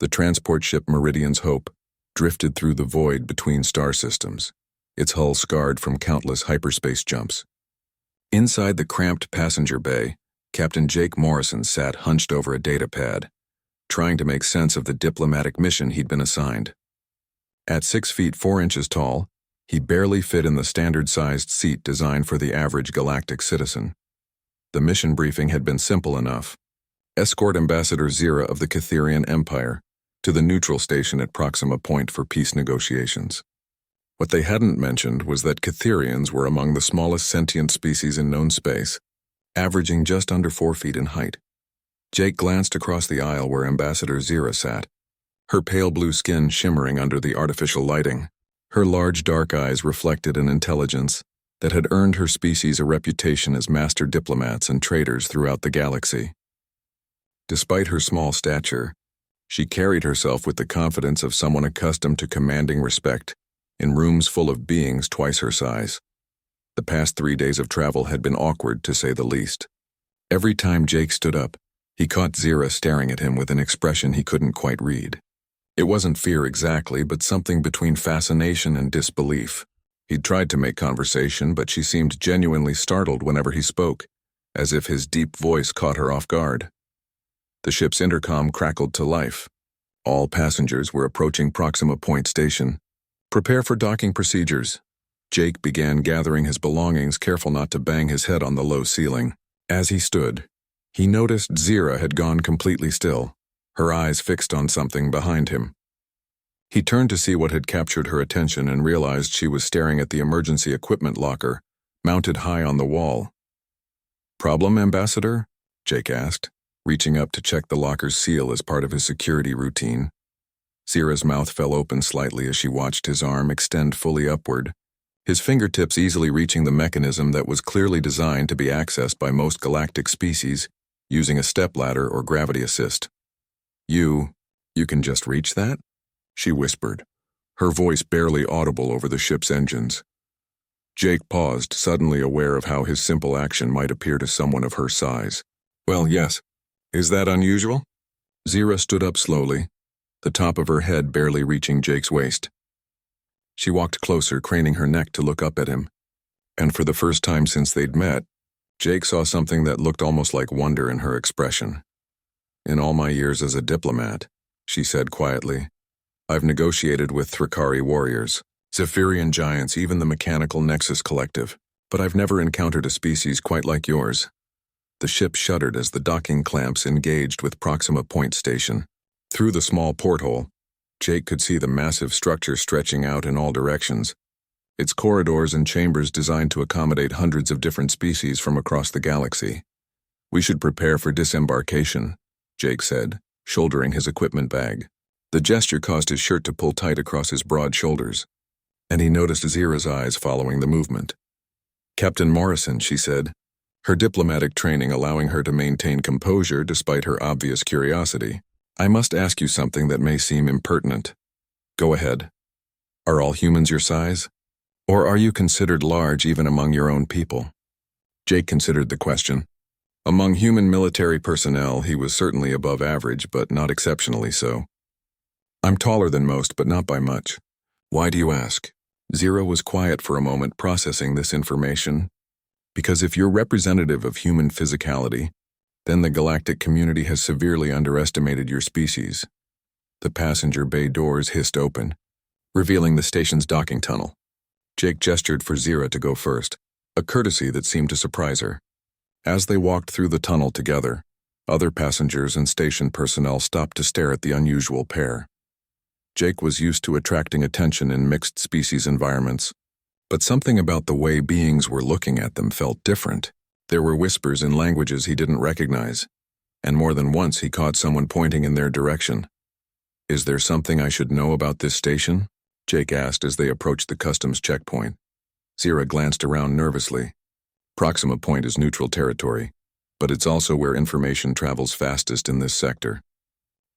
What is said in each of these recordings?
The transport ship Meridian's Hope drifted through the void between star systems, its hull scarred from countless hyperspace jumps. Inside the cramped passenger bay, Captain Jake Morrison sat hunched over a data pad, trying to make sense of the diplomatic mission he'd been assigned. At 6 feet 4 inches tall, he barely fit in the standard-sized seat designed for the average galactic citizen. The mission briefing had been simple enough. Escort Ambassador Zira of the Catherian Empire to the neutral station at Proxima Point for peace negotiations. What they hadn't mentioned was that Catherians were among the smallest sentient species in known space, averaging just under 4 feet in height. Jake glanced across the aisle where Ambassador Zira sat, her pale blue skin shimmering under the artificial lighting. Her large dark eyes reflected an intelligence that had earned her species a reputation as master diplomats and traders throughout the galaxy. Despite her small stature, she carried herself with the confidence of someone accustomed to commanding respect in rooms full of beings twice her size. The past 3 days of travel had been awkward, to say the least. Every time Jake stood up, he caught Zira staring at him with an expression he couldn't quite read. It wasn't fear exactly, but something between fascination and disbelief. He'd tried to make conversation, but she seemed genuinely startled whenever he spoke, as if his deep voice caught her off guard. The ship's intercom crackled to life. All passengers were approaching Proxima Point Station. Prepare for docking procedures. Jake began gathering his belongings, careful not to bang his head on the low ceiling. As he stood, he noticed Zira had gone completely still, her eyes fixed on something behind him. He turned to see what had captured her attention and realized she was staring at the emergency equipment locker, mounted high on the wall. "Problem, Ambassador?" Jake asked, reaching up to check the locker's seal as part of his security routine. Zira's mouth fell open slightly as she watched his arm extend fully upward, his fingertips easily reaching the mechanism that was clearly designed to be accessed by most galactic species using a stepladder or gravity assist. You can just reach that?" she whispered, her voice barely audible over the ship's engines. Jake paused, suddenly aware of how his simple action might appear to someone of her size. "Well, yes. Is that unusual?" Zira stood up slowly, the top of her head barely reaching Jake's waist. She walked closer, craning her neck to look up at him. And for the first time since they'd met, Jake saw something that looked almost like wonder in her expression. "In all my years as a diplomat," she said quietly, "I've negotiated with Thrakari warriors, Zephyrian giants, even the Mechanical Nexus Collective, but I've never encountered a species quite like yours." The ship shuddered as the docking clamps engaged with Proxima Point Station. Through the small porthole, Jake could see the massive structure stretching out in all directions, its corridors and chambers designed to accommodate hundreds of different species from across the galaxy. "We should prepare for disembarkation," Jake said, shouldering his equipment bag. The gesture caused his shirt to pull tight across his broad shoulders, and he noticed Zira's eyes following the movement. "Captain Morrison," she said, her diplomatic training allowing her to maintain composure despite her obvious curiosity. "I must ask you something that may seem impertinent." "Go ahead. Are all humans your size? Or are you considered large even among your own people?" Jake considered the question. Among human military personnel, he was certainly above average, but not exceptionally so. "I'm taller than most, but not by much." "Why do you ask?" Zira was quiet for a moment, processing this information. "Because if you're representative of human physicality, then the galactic community has severely underestimated your species." The passenger bay doors hissed open, revealing the station's docking tunnel. Jake gestured for Zira to go first, a courtesy that seemed to surprise her. As they walked through the tunnel together, other passengers and station personnel stopped to stare at the unusual pair. Jake was used to attracting attention in mixed-species environments, but something about the way beings were looking at them felt different. There were whispers in languages he didn't recognize, and more than once he caught someone pointing in their direction. "Is there something I should know about this station?" Jake asked as they approached the customs checkpoint. Zira glanced around nervously. "Proxima Point is neutral territory, but it's also where information travels fastest in this sector.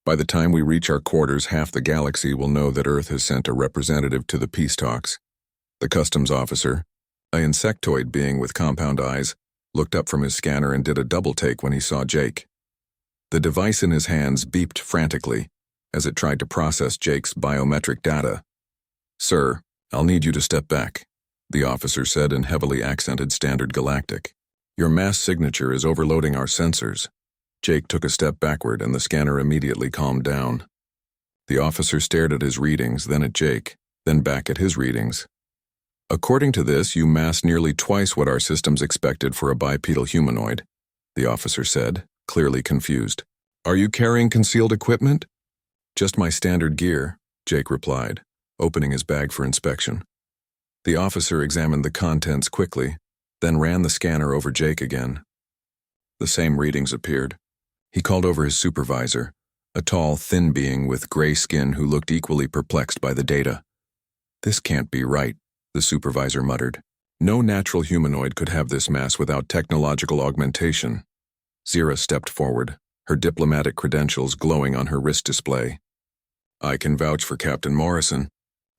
By the time we reach our quarters, half the galaxy will know that Earth has sent a representative to the peace talks." The customs officer, an insectoid being with compound eyes, looked up from his scanner and did a double take when he saw Jake. The device in his hands beeped frantically, as it tried to process Jake's biometric data. "Sir, I'll need you to step back," the officer said in heavily accented Standard Galactic. "Your mass signature is overloading our sensors." Jake took a step backward and the scanner immediately calmed down. The officer stared at his readings, then at Jake, then back at his readings. "According to this, you mass nearly twice what our systems expected for a bipedal humanoid," the officer said, clearly confused. "Are you carrying concealed equipment?" "Just my standard gear," Jake replied, opening his bag for inspection. The officer examined the contents quickly, then ran the scanner over Jake again. The same readings appeared. He called over his supervisor, a tall, thin being with gray skin who looked equally perplexed by the data. "This can't be right," the supervisor muttered. "No natural humanoid could have this mass without technological augmentation." Zira stepped forward, her diplomatic credentials glowing on her wrist display. "I can vouch for Captain Morrison.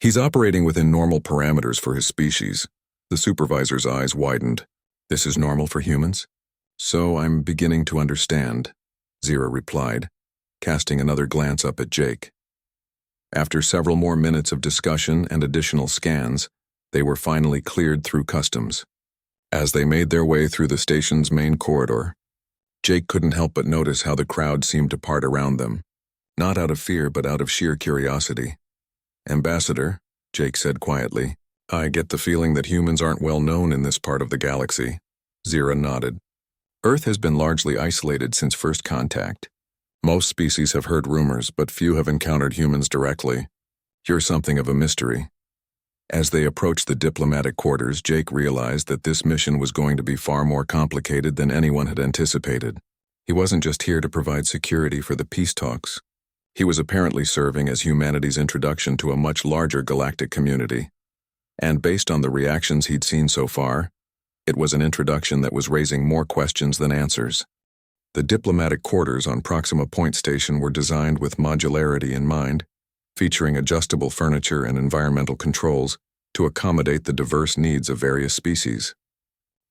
He's operating within normal parameters for his species." The supervisor's eyes widened. "This is normal for humans?" "So I'm beginning to understand," Zira replied, casting another glance up at Jake. After several more minutes of discussion and additional scans, they were finally cleared through customs. As they made their way through the station's main corridor, Jake couldn't help but notice how the crowd seemed to part around them, not out of fear but out of sheer curiosity. "Ambassador," Jake said quietly, "I get the feeling that humans aren't well known in this part of the galaxy." Zira nodded. "Earth has been largely isolated since first contact. Most species have heard rumors, but few have encountered humans directly. You're something of a mystery." As they approached the diplomatic quarters, Jake realized that this mission was going to be far more complicated than anyone had anticipated. He wasn't just here to provide security for the peace talks. He was apparently serving as humanity's introduction to a much larger galactic community. And based on the reactions he'd seen so far, it was an introduction that was raising more questions than answers. The diplomatic quarters on Proxima Point Station were designed with modularity in mind, featuring adjustable furniture and environmental controls to accommodate the diverse needs of various species.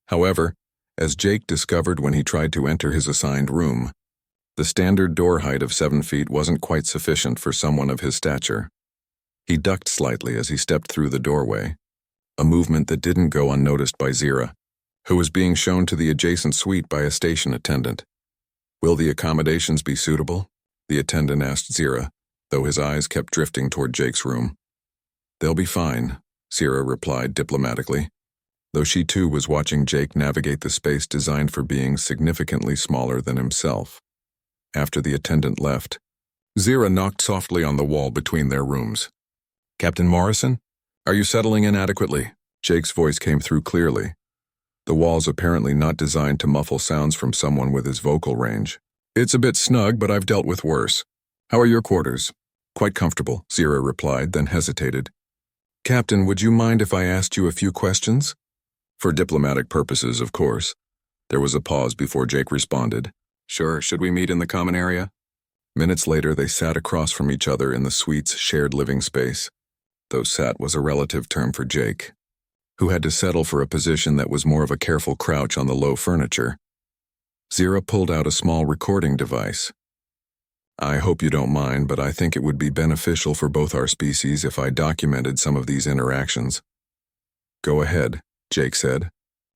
However, as Jake discovered when he tried to enter his assigned room, the standard door height of 7 feet wasn't quite sufficient for someone of his stature. He ducked slightly as he stepped through the doorway, a movement that didn't go unnoticed by Zira, who was being shown to the adjacent suite by a station attendant. "Will the accommodations be suitable?" the attendant asked Zira, though his eyes kept drifting toward Jake's room. "They'll be fine," Zira replied diplomatically, though she too was watching Jake navigate the space designed for beings significantly smaller than himself. After the attendant left, Zira knocked softly on the wall between their rooms. "Captain Morrison? Are you settling in adequately?" Jake's voice came through clearly, the walls apparently not designed to muffle sounds from someone with his vocal range. "It's a bit snug, but I've dealt with worse. How are your quarters?" "Quite comfortable," Zira replied, then hesitated. "Captain, would you mind if I asked you a few questions?" "For diplomatic purposes, of course." There was a pause before Jake responded. "Sure, should we meet in the common area?" Minutes later, they sat across from each other in the suite's shared living space, though sat was a relative term for Jake, who had to settle for a position that was more of a careful crouch on the low furniture. Zira pulled out a small recording device. "I hope you don't mind, but I think it would be beneficial for both our species if I documented some of these interactions." "Go ahead," Jake said,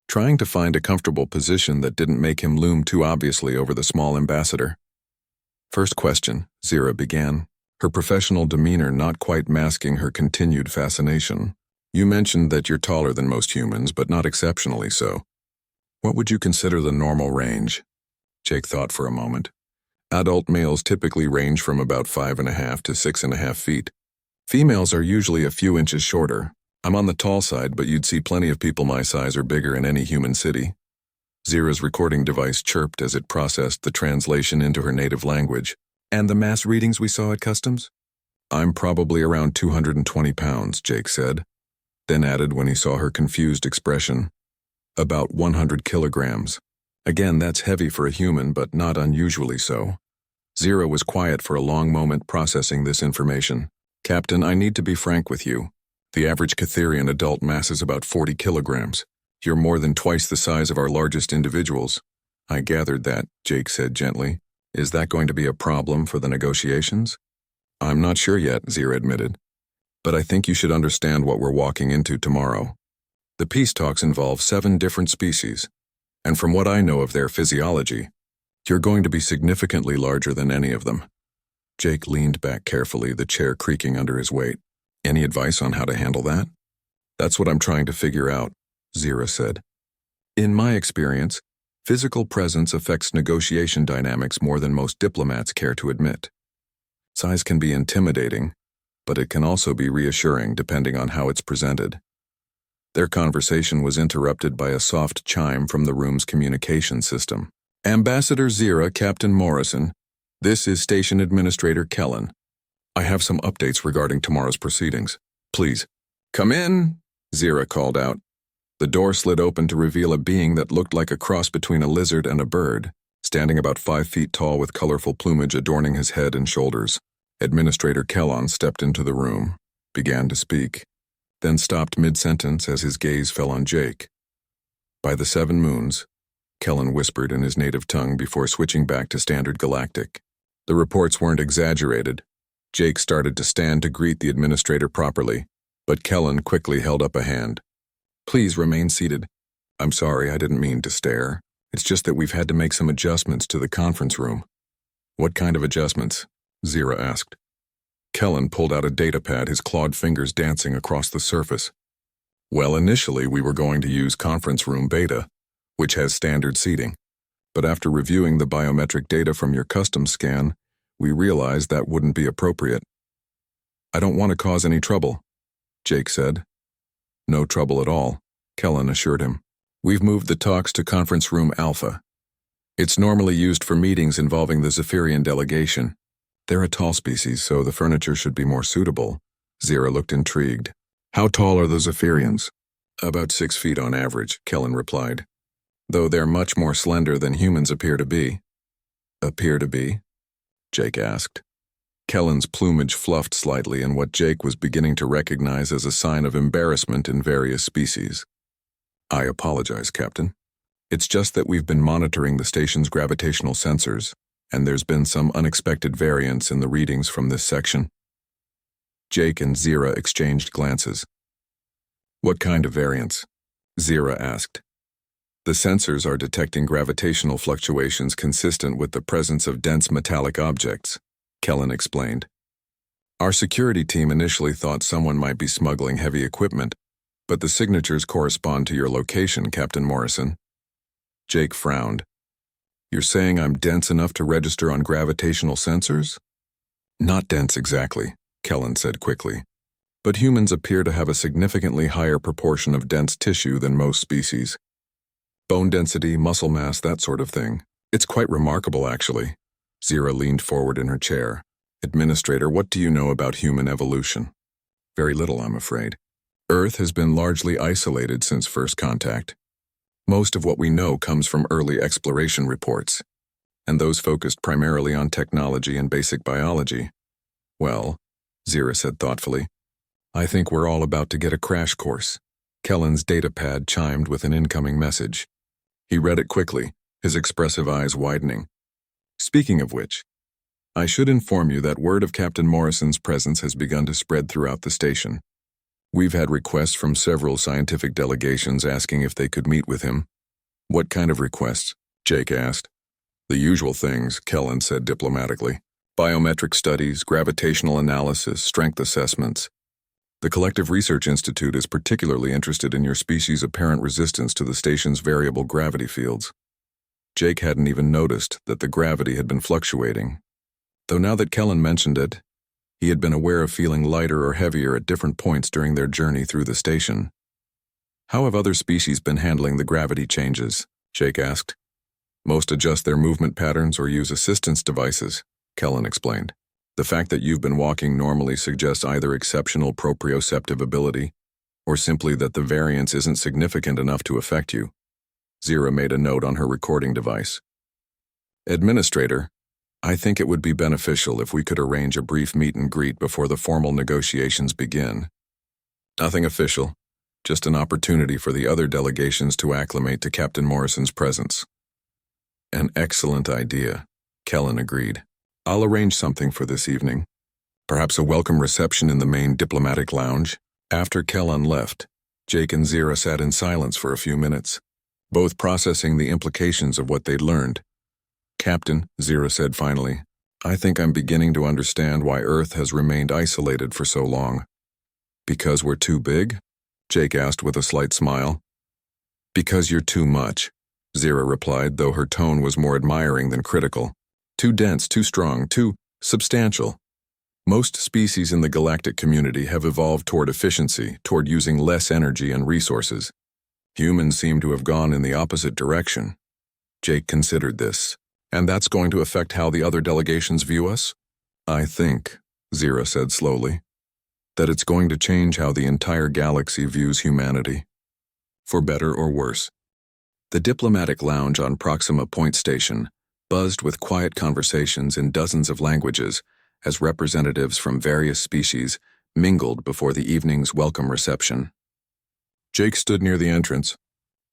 trying to find a comfortable position that didn't make him loom too obviously over the small ambassador. "First question," Zira began, her professional demeanor not quite masking her continued fascination. "You mentioned that you're taller than most humans, but not exceptionally so. What would you consider the normal range?" Jake thought for a moment. "Adult males typically range from about 5.5 to 6.5 feet. Females are usually a few inches shorter. I'm on the tall side, but you'd see plenty of people my size or bigger in any human city." Zira's recording device chirped as it processed the translation into her native language. "And the mass readings we saw at customs?" "I'm probably around 220 pounds, Jake said, then added when he saw her confused expression. "About 100 kilograms. Again, that's heavy for a human, but not unusually so." Zira was quiet for a long moment processing this information. "Captain, I need to be frank with you. The average Catherian adult mass is about 40 kilograms. You're more than twice the size of our largest individuals." "I gathered that," Jake said gently. "Is that going to be a problem for the negotiations?" I'm not sure yet, Zira admitted. But I think you should understand what we're walking into tomorrow. The peace talks involve 7 different species, and from what I know of their physiology, you're going to be significantly larger than any of them. Jake leaned back carefully, the chair creaking under his weight. Any advice on how to handle that? That's what I'm trying to figure out, Zira said. In my experience, physical presence affects negotiation dynamics more than most diplomats care to admit. Size can be intimidating, but it can also be reassuring depending on how it's presented. Their conversation was interrupted by a soft chime from the room's communication system. Ambassador Zira, Captain Morrison. This is Station Administrator Kellen. I have some updates regarding tomorrow's proceedings. Please, come in, Zira called out. The door slid open to reveal a being that looked like a cross between a lizard and a bird, standing about 5 feet tall with colorful plumage adorning his head and shoulders. Administrator Kellon stepped into the room, began to speak, then stopped mid-sentence as his gaze fell on Jake. By the 7 moons, Kellon whispered in his native tongue before switching back to Standard Galactic. The reports weren't exaggerated. Jake started to stand to greet the administrator properly, but Kellon quickly held up a hand. Please remain seated. I'm sorry, I didn't mean to stare. It's just that we've had to make some adjustments to the conference room. What kind of adjustments? Zira asked. Kellon pulled out a datapad, his clawed fingers dancing across the surface. Well, initially we were going to use conference room beta, which has standard seating. But after reviewing the biometric data from your custom scan, we realized that wouldn't be appropriate. I don't want to cause any trouble, Jake said. No trouble at all, Kellon assured him. We've moved the talks to conference room Alpha. It's normally used for meetings involving the Zephyrian delegation. They're a tall species, so the furniture should be more suitable. Zira looked intrigued. How tall are the Zephyrians? About 6 feet on average, Kellon replied. Though they're much more slender than humans appear to be. Appear to be? Jake asked. Kellon's plumage fluffed slightly in what Jake was beginning to recognize as a sign of embarrassment in various species. I apologize, Captain. It's just that we've been monitoring the station's gravitational sensors, and there's been some unexpected variance in the readings from this section. Jake and Zira exchanged glances. What kind of variance? Zira asked. The sensors are detecting gravitational fluctuations consistent with the presence of dense metallic objects, Kellon explained. Our security team initially thought someone might be smuggling heavy equipment, but the signatures correspond to your location, Captain Morrison. Jake frowned. You're saying I'm dense enough to register on gravitational sensors? Not dense exactly, Kellon said quickly. But humans appear to have a significantly higher proportion of dense tissue than most species. Bone density, muscle mass, that sort of thing. It's quite remarkable, actually. Zira leaned forward in her chair. Administrator, what do you know about human evolution? Very little, I'm afraid. Earth has been largely isolated since first contact. Most of what we know comes from early exploration reports, and those focused primarily on technology and basic biology. Well, Zira said thoughtfully, I think we're all about to get a crash course. Kellon's datapad chimed with an incoming message. He read it quickly, his expressive eyes widening. Speaking of which, I should inform you that word of Captain Morrison's presence has begun to spread throughout the station. We've had requests from several scientific delegations asking if they could meet with him. What kind of requests? Jake asked. The usual things, Kellon said diplomatically. Biometric studies, gravitational analysis, strength assessments. The Collective Research Institute is particularly interested in your species' apparent resistance to the station's variable gravity fields. Jake hadn't even noticed that the gravity had been fluctuating, though now that Kellon mentioned it, he had been aware of feeling lighter or heavier at different points during their journey through the station. How have other species been handling the gravity changes? Jake asked. Most adjust their movement patterns or use assistance devices, Kellon explained. The fact that you've been walking normally suggests either exceptional proprioceptive ability or simply that the variance isn't significant enough to affect you. Zira made a note on her recording device. Administrator, I think it would be beneficial if we could arrange a brief meet and greet before the formal negotiations begin. Nothing official, just an opportunity for the other delegations to acclimate to Captain Morrison's presence. An excellent idea, Kellon agreed. I'll arrange something for this evening. Perhaps a welcome reception in the main diplomatic lounge? After Kellan left, Jake and Zira sat in silence for a few minutes, both processing the implications of what they'd learned. "Captain," Zira said finally, "I think I'm beginning to understand why Earth has remained isolated for so long." "Because we're too big?" Jake asked with a slight smile. "Because you're too much," Zira replied, though her tone was more admiring than critical. "Too dense, too strong, too substantial. Most species in the galactic community have evolved toward efficiency, toward using less energy and resources. Humans seem to have gone in the opposite direction." Jake considered this. "And that's going to affect how the other delegations view us?" "I think," Zira said slowly, "that it's going to change how the entire galaxy views humanity. For better or worse." The diplomatic lounge on Proxima Point Station buzzed with quiet conversations in dozens of languages as representatives from various species mingled before the evening's welcome reception. Jake stood near the entrance,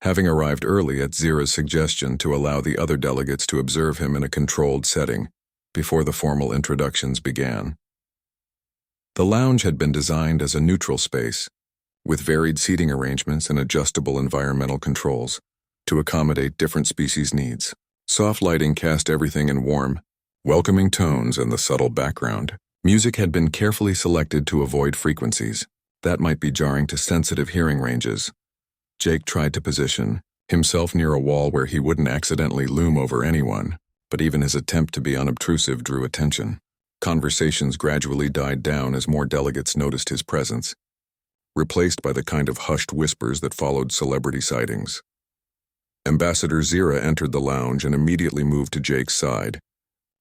having arrived early at Zira's suggestion to allow the other delegates to observe him in a controlled setting before the formal introductions began. The lounge had been designed as a neutral space, with varied seating arrangements and adjustable environmental controls to accommodate different species' needs. Soft lighting cast everything in warm, welcoming tones and the subtle background. Music had been carefully selected to avoid frequencies that might be jarring to sensitive hearing ranges. Jake tried to position himself near a wall where he wouldn't accidentally loom over anyone, but even his attempt to be unobtrusive drew attention. Conversations gradually died down as more delegates noticed his presence, replaced by the kind of hushed whispers that followed celebrity sightings. Ambassador Zira entered the lounge and immediately moved to Jake's side,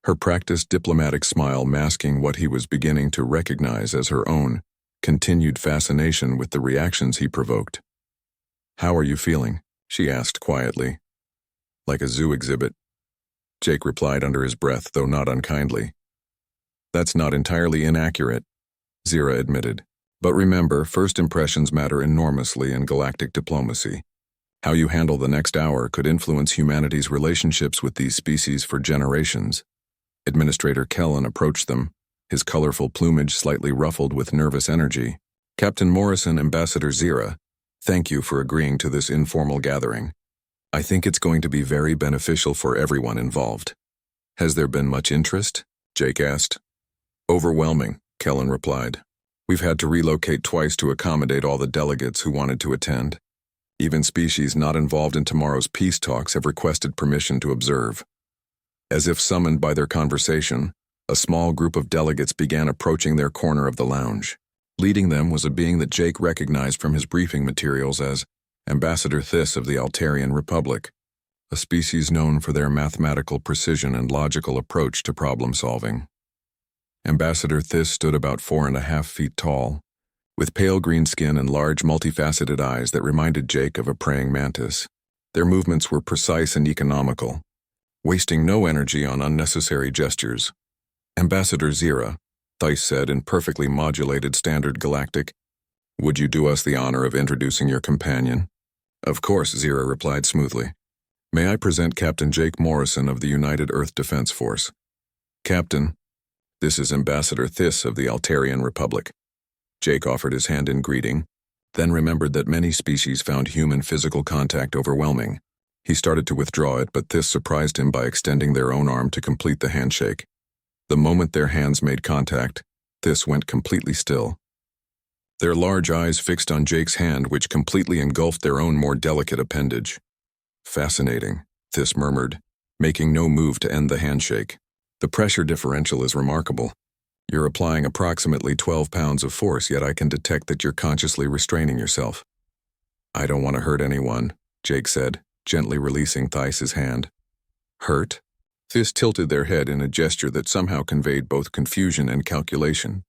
her practiced diplomatic smile masking what he was beginning to recognize as her own continued fascination with the reactions he provoked. "How are you feeling?" she asked quietly. "Like a zoo exhibit," Jake replied under his breath, though not unkindly. "That's not entirely inaccurate," Zira admitted. "But remember, first impressions matter enormously in galactic diplomacy. How you handle the next hour could influence humanity's relationships with these species for generations." Administrator Kellan approached them, his colorful plumage slightly ruffled with nervous energy. "Captain Morrison, Ambassador Zira, thank you for agreeing to this informal gathering. I think it's going to be very beneficial for everyone involved." "Has there been much interest?" Jake asked. "Overwhelming," Kellan replied. "We've had to relocate twice to accommodate all the delegates who wanted to attend. Even species not involved in tomorrow's peace talks have requested permission to observe." As if summoned by their conversation, a small group of delegates began approaching their corner of the lounge. Leading them was a being that Jake recognized from his briefing materials as Ambassador Thys of the Altarian Republic, a species known for their mathematical precision and logical approach to problem-solving. Ambassador Thys stood about 4.5 feet tall, with pale green skin and large multifaceted eyes that reminded Jake of a praying mantis. Their movements were precise and economical, wasting no energy on unnecessary gestures. "Ambassador Zira," Thys said in perfectly modulated standard galactic, "would you do us the honor of introducing your companion?" "Of course," Zira replied smoothly. "May I present Captain Jake Morrison of the United Earth Defense Force. Captain, this is Ambassador Thys of the Altarian Republic." Jake offered his hand in greeting, then remembered that many species found human physical contact overwhelming. He started to withdraw it, but Thys surprised him by extending their own arm to complete the handshake. The moment their hands made contact, Thys went completely still, their large eyes fixed on Jake's hand, which completely engulfed their own more delicate appendage. "Fascinating," Thys murmured, making no move to end the handshake. "The pressure differential is remarkable. You're applying approximately 12 pounds of force, yet I can detect that you're consciously restraining yourself." "I don't want to hurt anyone," Jake said, gently releasing Thys's hand. "Hurt?" Thys tilted their head in a gesture that somehow conveyed both confusion and calculation.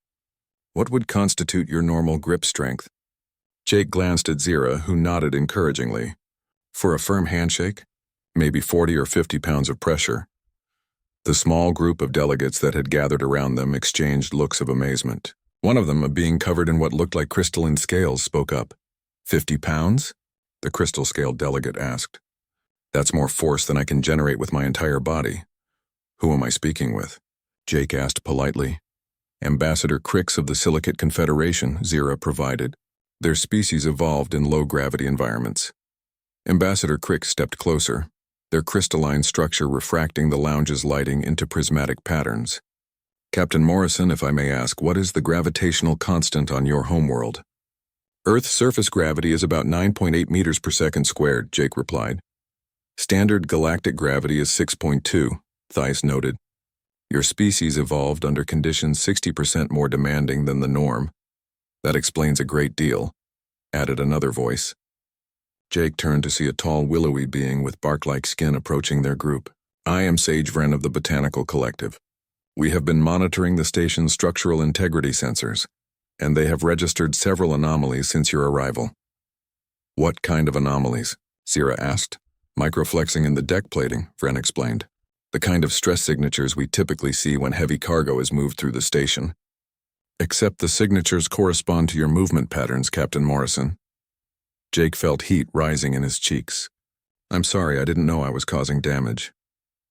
"What would constitute your normal grip strength?" Jake glanced at Zira, who nodded encouragingly. "For a firm handshake? Maybe 40 or 50 pounds of pressure." The small group of delegates that had gathered around them exchanged looks of amazement. One of them, a being covered in what looked like crystalline scales, spoke up. "50 pounds?" the crystal scale delegate asked. "That's more force than I can generate with my entire body." "Who am I speaking with?" Jake asked politely. Ambassador Crix of the Silicate Confederation, Zira provided. Their species evolved in low-gravity environments. Ambassador Crix stepped closer, their crystalline structure refracting the lounge's lighting into prismatic patterns. Captain Morrison, if I may ask, what is the gravitational constant on your homeworld? Earth's surface gravity is about 9.8 meters per second squared, Jake replied. Standard galactic gravity is 6.2, Thais noted. Your species evolved under conditions 60% more demanding than the norm. That explains a great deal, added another voice. Jake turned to see a tall, willowy being with bark-like skin approaching their group. I am Sage Vren of the Botanical Collective. We have been monitoring the station's structural integrity sensors, and they have registered several anomalies since your arrival. What kind of anomalies? Zira asked. Microflexing in the deck plating, Vren explained. The kind of stress signatures we typically see when heavy cargo is moved through the station. Except the signatures correspond to your movement patterns, Captain Morrison. Jake felt heat rising in his cheeks. I'm sorry, I didn't know I was causing damage.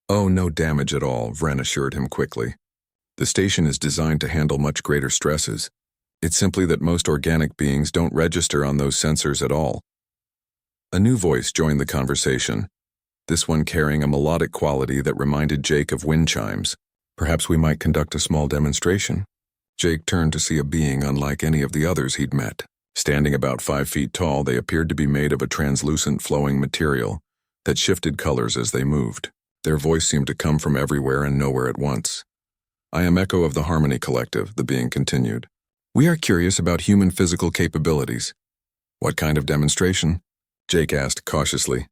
Oh, no damage at all, Vren assured him quickly. The station is designed to handle much greater stresses. It's simply that most organic beings don't register on those sensors at all. A new voice joined the conversation, this one carrying a melodic quality that reminded Jake of wind chimes. Perhaps we might conduct a small demonstration. Jake turned to see a being unlike any of the others he'd met. Standing about 5 feet tall, they appeared to be made of a translucent flowing material that shifted colors as they moved. Their voice seemed to come from everywhere and nowhere at once. I am Echo of the Harmony Collective, the being continued. We are curious about human physical capabilities. What kind of demonstration? Jake asked cautiously.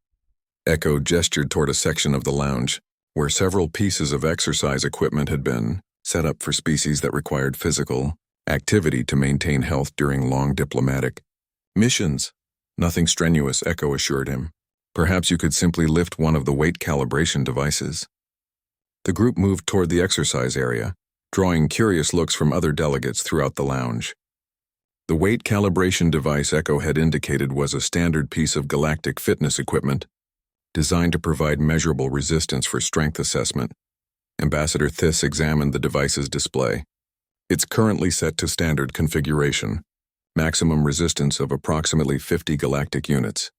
Echo gestured toward a section of the lounge, where several pieces of exercise equipment had been set up for species that required physical activity to maintain health during long diplomatic missions. Nothing strenuous, Echo assured him. Perhaps you could simply lift one of the weight calibration devices. The group moved toward the exercise area, drawing curious looks from other delegates throughout the lounge. The weight calibration device Echo had indicated was a standard piece of galactic fitness equipment, designed to provide measurable resistance for strength assessment. Ambassador Thys examined the device's display. It's currently set to standard configuration, maximum resistance of approximately 50 galactic units.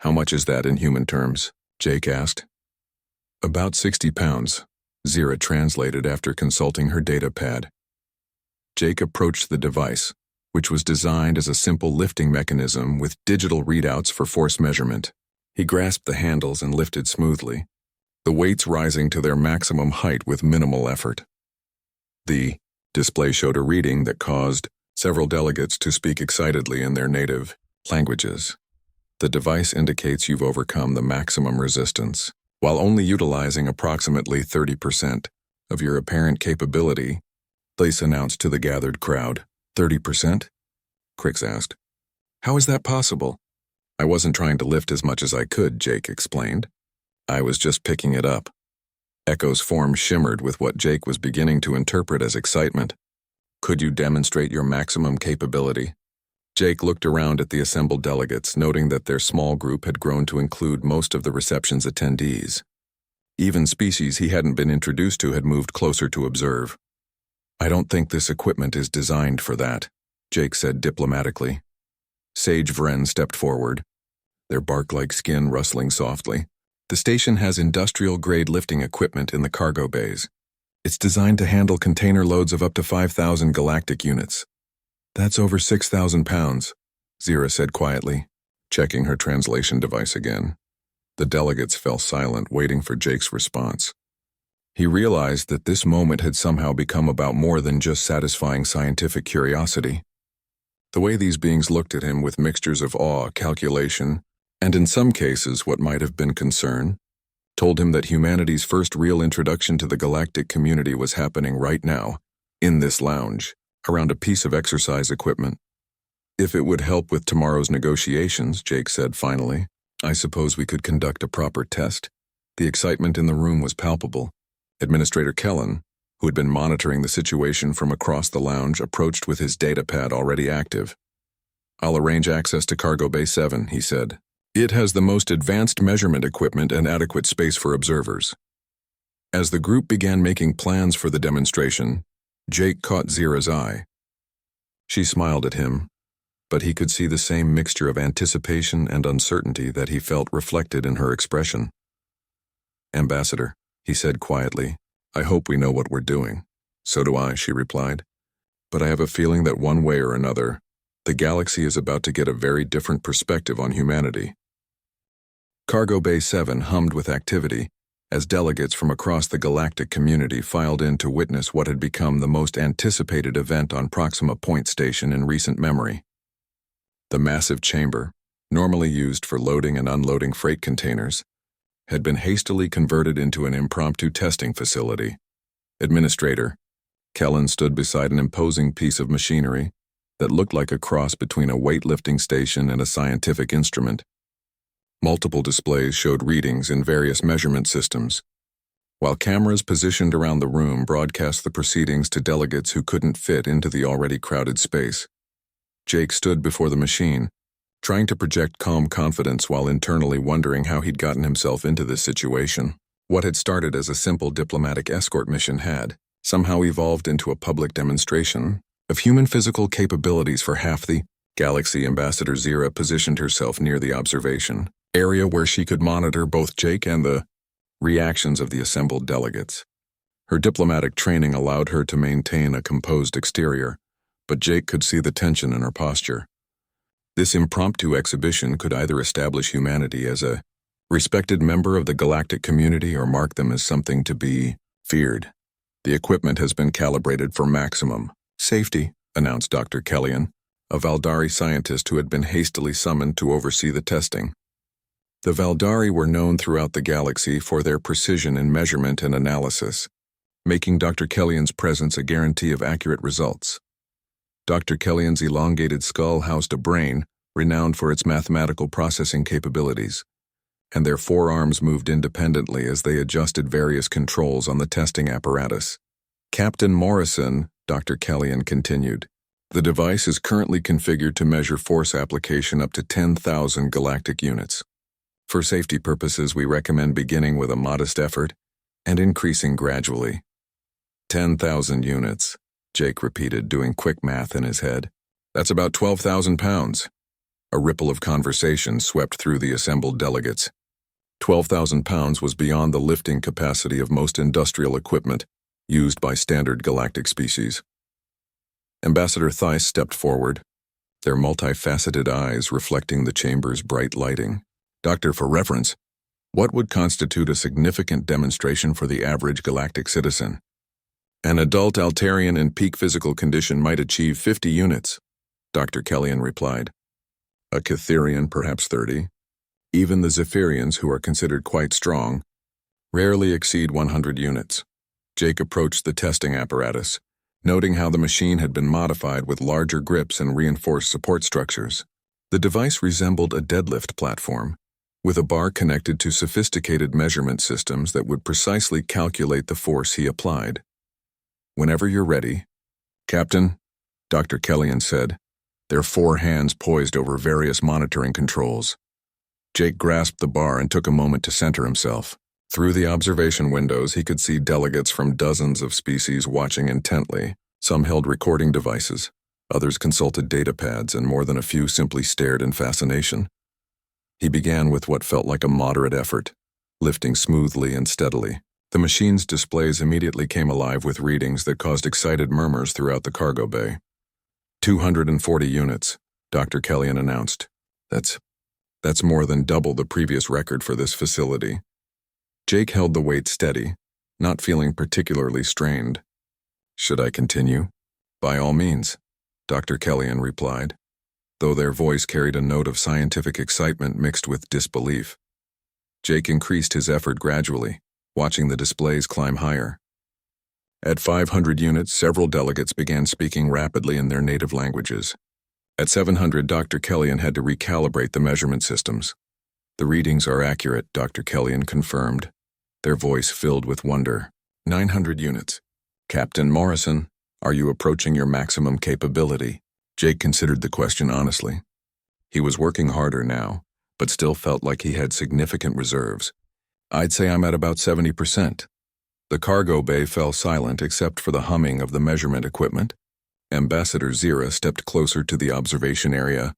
How much is that in human terms? Jake asked. About 60 pounds, Zira translated after consulting her data pad. Jake approached the device, which was designed as a simple lifting mechanism with digital readouts for force measurement. He grasped the handles and lifted smoothly, the weights rising to their maximum height with minimal effort. The display showed a reading that caused several delegates to speak excitedly in their native languages. The device indicates you've overcome the maximum resistance, while only utilizing approximately 30% of your apparent capability, Thys announced to the gathered crowd. 30%? Crix asked. How is that possible? I wasn't trying to lift as much as I could, Jake explained. I was just picking it up. Echo's form shimmered with what Jake was beginning to interpret as excitement. Could you demonstrate your maximum capability? Jake looked around at the assembled delegates, noting that their small group had grown to include most of the reception's attendees. Even species he hadn't been introduced to had moved closer to observe. I don't think this equipment is designed for that, Jake said diplomatically. Sage Vren stepped forward, their bark-like skin rustling softly. The station has industrial-grade lifting equipment in the cargo bays. It's designed to handle container loads of up to 5,000 galactic units. That's over 6,000 pounds, Zira said quietly, checking her translation device again. The delegates fell silent, waiting for Jake's response. He realized that this moment had somehow become about more than just satisfying scientific curiosity. The way these beings looked at him with mixtures of awe, calculation, and in some cases what might have been concern, told him that humanity's first real introduction to the galactic community was happening right now, in this lounge, around a piece of exercise equipment. If it would help with tomorrow's negotiations, Jake said finally, I suppose we could conduct a proper test. The excitement in the room was palpable. Administrator Kellen, who had been monitoring the situation from across the lounge, approached with his data pad already active. I'll arrange access to Cargo Bay 7, he said. It has the most advanced measurement equipment and adequate space for observers. As the group began making plans for the demonstration, Jake caught Zira's eye. She smiled at him, but he could see the same mixture of anticipation and uncertainty that he felt reflected in her expression. "Ambassador," he said quietly, "I hope we know what we're doing." "So do I," she replied. "But I have a feeling that one way or another, the galaxy is about to get a very different perspective on humanity." Cargo Bay 7 hummed with activity as delegates from across the galactic community filed in to witness what had become the most anticipated event on Proxima Point Station in recent memory. The massive chamber, normally used for loading and unloading freight containers, had been hastily converted into an impromptu testing facility. Administrator Kellen stood beside an imposing piece of machinery that looked like a cross between a weightlifting station and a scientific instrument. Multiple displays showed readings in various measurement systems, while cameras positioned around the room broadcast the proceedings to delegates who couldn't fit into the already crowded space. Jake stood before the machine, trying to project calm confidence while internally wondering how he'd gotten himself into this situation. What had started as a simple diplomatic escort mission had somehow evolved into a public demonstration of human physical capabilities for half the galaxy. Ambassador Zira positioned herself near the observation area where she could monitor both Jake and the reactions of the assembled delegates. Her diplomatic training allowed her to maintain a composed exterior, but Jake could see the tension in her posture. This impromptu exhibition could either establish humanity as a respected member of the galactic community or mark them as something to be feared. "The equipment has been calibrated for maximum safety," announced Dr. Kellyan, a Valdari scientist who had been hastily summoned to oversee the testing. The Valdari were known throughout the galaxy for their precision in measurement and analysis, making Dr. Kellyan's presence a guarantee of accurate results. Dr. Kellyan's elongated skull housed a brain renowned for its mathematical processing capabilities, and their forearms moved independently as they adjusted various controls on the testing apparatus. "Captain Morrison," Dr. Kellyan continued, "the device is currently configured to measure force application up to 10,000 galactic units. For safety purposes, we recommend beginning with a modest effort and increasing gradually." 10,000 units, Jake repeated, doing quick math in his head. "That's about 12,000 pounds. A ripple of conversation swept through the assembled delegates. 12,000 pounds was beyond the lifting capacity of most industrial equipment used by standard galactic species. Ambassador Theiss stepped forward, their multifaceted eyes reflecting the chamber's bright lighting. "Doctor, for reference, what would constitute a significant demonstration for the average galactic citizen?" "An adult Altarian in peak physical condition might achieve 50 units, Dr. Kellyan replied. "A Catherian, perhaps 30. Even the Zephyrians, who are considered quite strong, rarely exceed 100 units. Jake approached the testing apparatus, noting how the machine had been modified with larger grips and reinforced support structures. The device resembled a deadlift platform, with a bar connected to sophisticated measurement systems that would precisely calculate the force he applied. "Whenever you're ready, Captain," Dr. Kellyan said, their 4 hands poised over various monitoring controls. Jake grasped the bar and took a moment to center himself. Through the observation windows, he could see delegates from dozens of species watching intently. Some held recording devices, others consulted data pads, and more than a few simply stared in fascination. He began with what felt like a moderate effort, lifting smoothly and steadily. The machine's displays immediately came alive with readings that caused excited murmurs throughout the cargo bay. 240 units, Dr. Kellyan announced. That's more than double the previous record for this facility. Jake held the weight steady, not feeling particularly strained. "Should I continue?" "By all means," Dr. Kellyan replied, though their voice carried a note of scientific excitement mixed with disbelief. Jake increased his effort gradually, watching the displays climb higher. At 500 units, several delegates began speaking rapidly in their native languages. At 700, Dr. Kellyan had to recalibrate the measurement systems. "The readings are accurate," Dr. Kellyan confirmed, their voice filled with wonder. 900 units. "Captain Morrison, are you approaching your maximum capability?" Jake considered the question honestly. He was working harder now, but still felt like he had significant reserves. "I'd say I'm at about 70%. The cargo bay fell silent except for the humming of the measurement equipment. Ambassador Zira stepped closer to the observation area,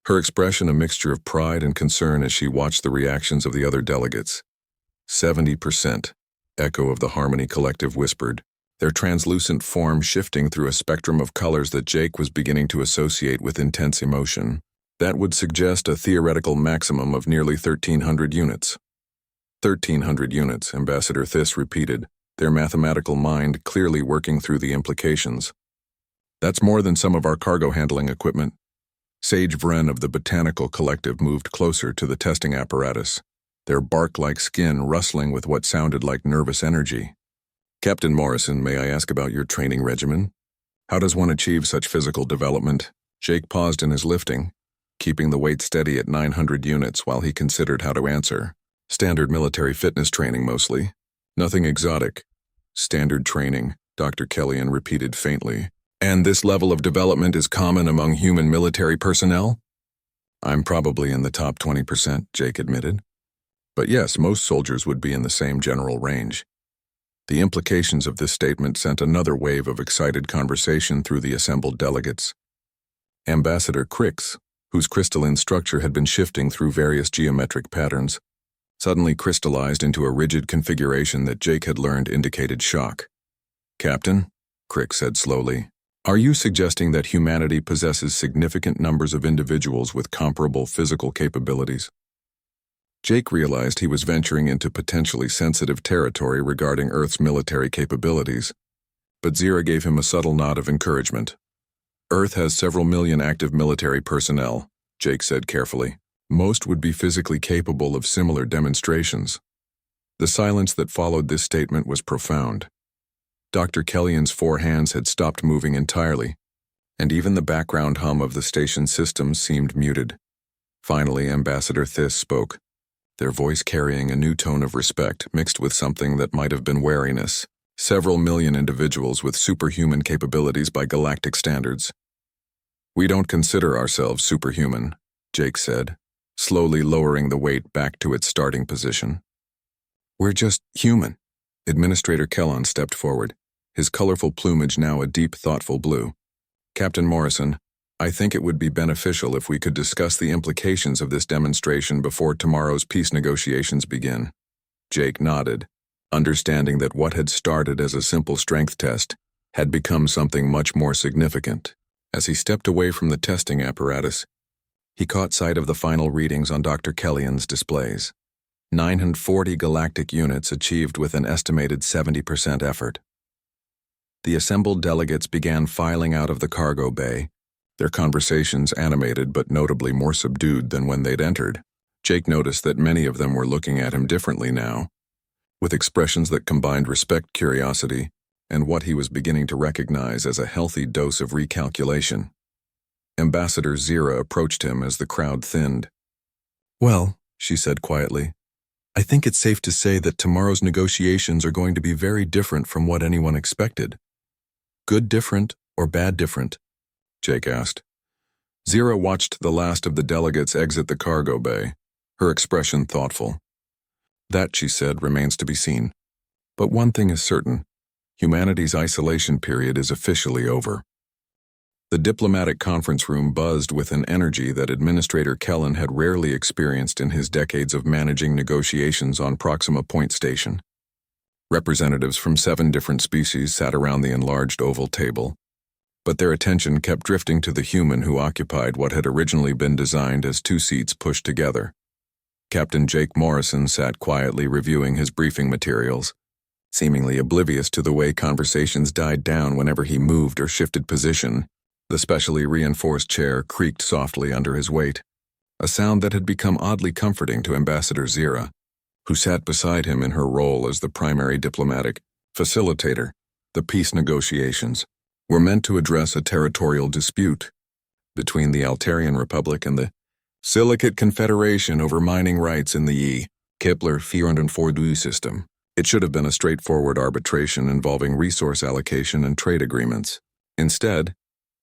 her expression a mixture of pride and concern as she watched the reactions of the other delegates. 70%, Echo of the Harmony Collective whispered, their translucent form shifting through a spectrum of colors that Jake was beginning to associate with intense emotion. That would suggest a theoretical maximum of nearly 1,300 units. 1,300 units, Ambassador Thiss repeated, their mathematical mind clearly working through the implications. That's more than some of our cargo handling equipment. Sage Vren of the Botanical Collective moved closer to the testing apparatus, their bark-like skin rustling with what sounded like nervous energy. Captain Morrison, may I ask about your training regimen? How does one achieve such physical development? Jake paused in his lifting, keeping the weight steady at 900 units while he considered how to answer. Standard military fitness training mostly. Nothing exotic. Standard training, Dr. Kellyan repeated faintly. And this level of development is common among human military personnel? I'm probably in the top 20%, Jake admitted. But yes, most soldiers would be in the same general range. The implications of this statement sent another wave of excited conversation through the assembled delegates. Ambassador Crix, whose crystalline structure had been shifting through various geometric patterns, suddenly crystallized into a rigid configuration that Jake had learned indicated shock. Captain, Crix said slowly, are you suggesting that humanity possesses significant numbers of individuals with comparable physical capabilities? Jake realized he was venturing into potentially sensitive territory regarding Earth's military capabilities, but Zira gave him a subtle nod of encouragement. Earth has several million active military personnel, Jake said carefully. Most would be physically capable of similar demonstrations. The silence that followed this statement was profound. Dr. Kellyan's four hands had stopped moving entirely, and even the background hum of the station systems seemed muted. Finally, Ambassador Thiss spoke, their voice carrying a new tone of respect mixed with something that might have been wariness. Several million individuals with superhuman capabilities by galactic standards. We don't consider ourselves superhuman, Jake said, slowly lowering the weight back to its starting position. We're just human. Administrator Kellon stepped forward, his colorful plumage now a deep, thoughtful blue. Captain Morrison, I think it would be beneficial if we could discuss the implications of this demonstration before tomorrow's peace negotiations begin. Jake nodded, understanding that what had started as a simple strength test had become something much more significant. As he stepped away from the testing apparatus, he caught sight of the final readings on Dr. Kellyan's displays. 940 galactic units achieved with an estimated 70% effort. The assembled delegates began filing out of the cargo bay, their conversations animated but notably more subdued than when they'd entered. Jake noticed that many of them were looking at him differently now, with expressions that combined respect, curiosity, and what he was beginning to recognize as a healthy dose of recalculation. Ambassador Zira approached him as the crowd thinned. Well, she said quietly, I think it's safe to say that tomorrow's negotiations are going to be very different from what anyone expected. Good different or bad different? Jake asked. Zira watched the last of the delegates exit the cargo bay, her expression thoughtful. That, she said, remains to be seen. But one thing is certain. Humanity's isolation period is officially over. The diplomatic conference room buzzed with an energy that Administrator Kellon had rarely experienced in his decades of managing negotiations on Proxima Point Station. Representatives from 7 different species sat around the enlarged oval table, but their attention kept drifting to the human who occupied what had originally been designed as 2 seats pushed together. Captain Jake Morrison sat quietly reviewing his briefing materials, seemingly oblivious to the way conversations died down whenever he moved or shifted position. The specially reinforced chair creaked softly under his weight, a sound that had become oddly comforting to Ambassador Zira, who sat beside him in her role as the primary diplomatic facilitator. The peace negotiations were meant to address a territorial dispute between the Altarian Republic and the Silicate Confederation over mining rights in the Kepler 442 system. It should have been a straightforward arbitration involving resource allocation and trade agreements. Instead,